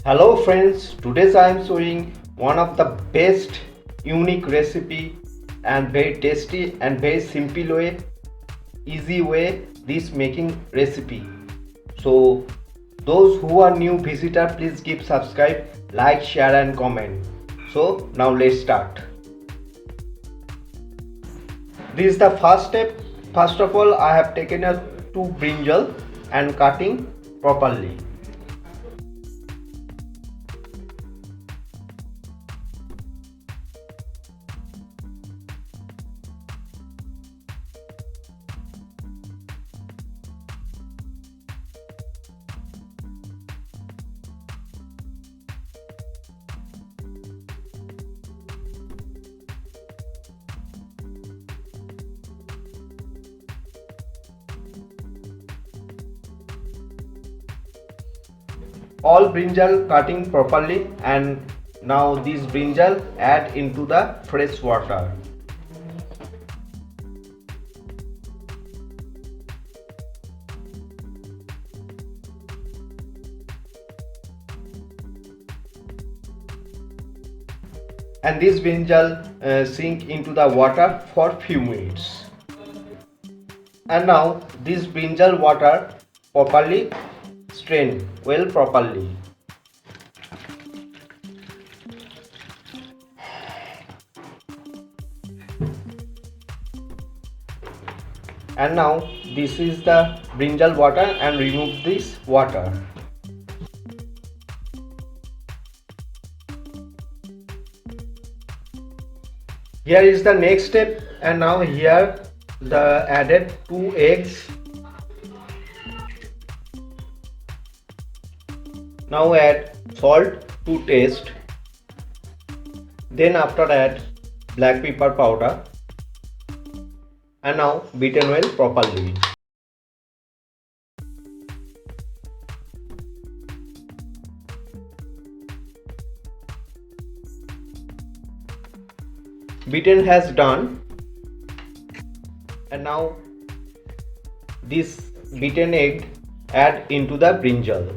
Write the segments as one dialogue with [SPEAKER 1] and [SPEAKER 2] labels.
[SPEAKER 1] Hello friends, today I am showing one of the best unique recipe and very tasty and very simple way, easy way this making recipe. So those who are new visitor, please give subscribe, like, share and comment. So now let's start. This is the first step. First of all, I have taken a two brinjal and cutting properly. All brinjal cutting properly, and now this brinjal add into the fresh water. And this brinjal sink into the water for few minutes. And now this brinjal water properly strain well properly. And now this is the brinjal water and remove this water. Here is the next step, and now here the added 2 eggs. Now add salt to taste. Then after add black pepper powder, and now beaten well properly. Beaten has done, and now this beaten egg add into the brinjal.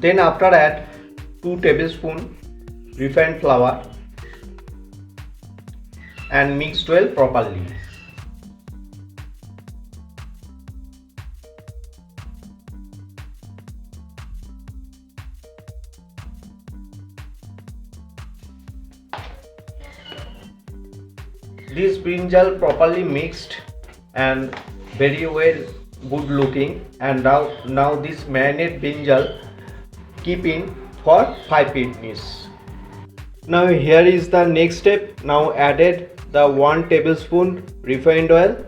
[SPEAKER 1] Then after add 2 tablespoons refined flour and mix well properly. This brinjal properly mixed and very well good looking, and now this marinade brinjal keep in for 5 minutes. Now here is the next step. Now added the 1 tablespoon refined oil.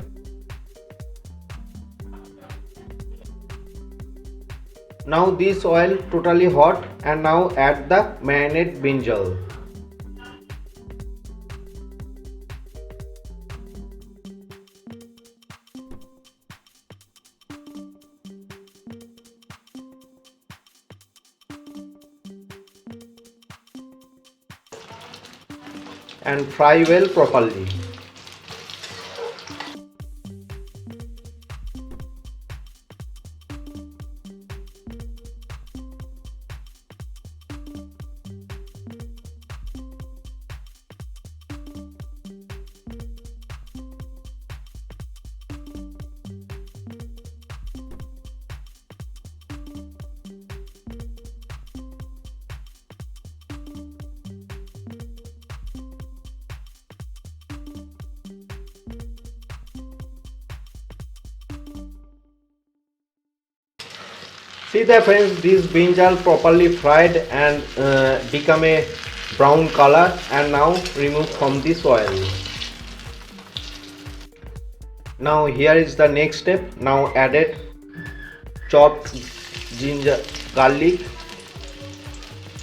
[SPEAKER 1] Now this oil totally hot, and now add the marinade brinjal. And fry well properly. See the friends, this brinjal properly fried and become a brown color, and now remove from this oil. Now here is the next step. Now added chopped ginger garlic,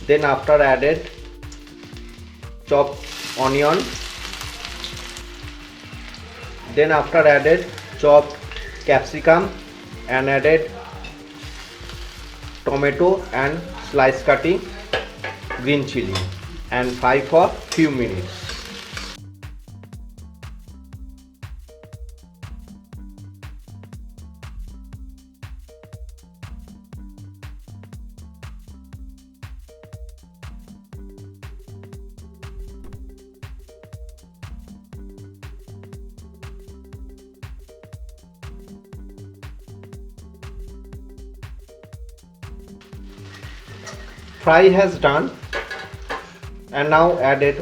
[SPEAKER 1] then after added chopped onion, then after added chopped capsicum, and added tomato and slice cutting green chili, and fry for few minutes. Fry has done, and now added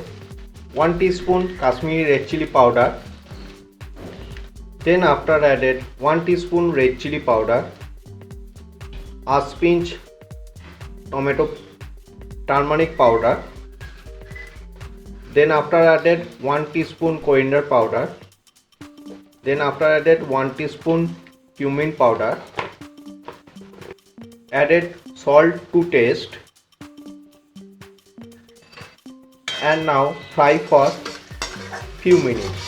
[SPEAKER 1] 1 teaspoon Kashmiri red chili powder. Then after added 1 teaspoon red chili powder, a pinch tomato turmeric powder. Then after added 1 teaspoon coriander powder. Then after added 1 teaspoon cumin powder. Added salt to taste, and now fry for few minutes.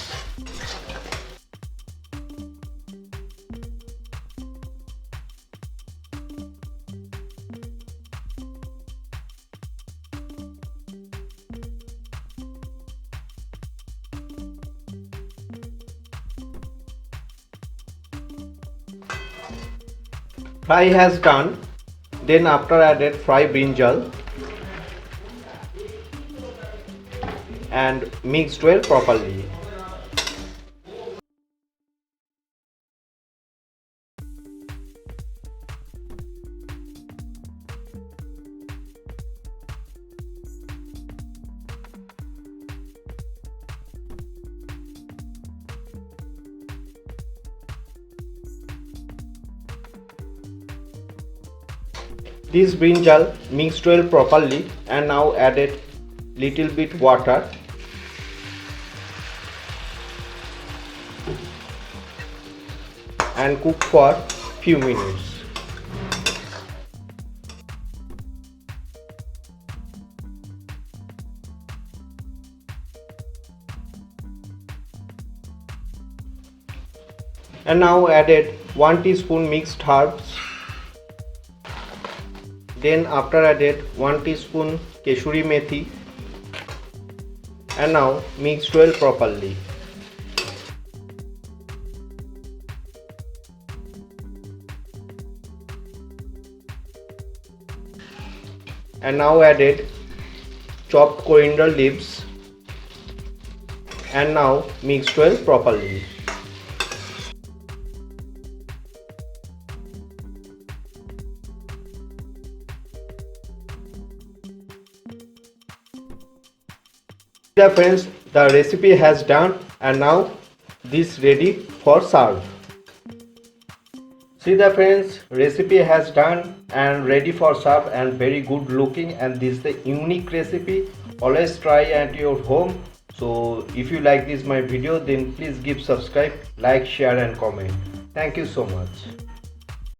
[SPEAKER 1] Fry has done. Then after added fry brinjal and mixed well properly. This brinjal mixed well properly, and now added little bit water and cook for few minutes. And now added 1 teaspoon mixed herbs. Then after added 1 teaspoon keshuri methi, and now mixed well properly. And now added chopped coriander leaves, and now mixed well properly. Dear friends, the recipe has done, and now this ready for serve. See the friends, recipe has done and ready for serve, and very good looking, and this is the unique recipe. Always try at your home. So if you like this my video, then please give subscribe, like, share and comment. Thank you so much.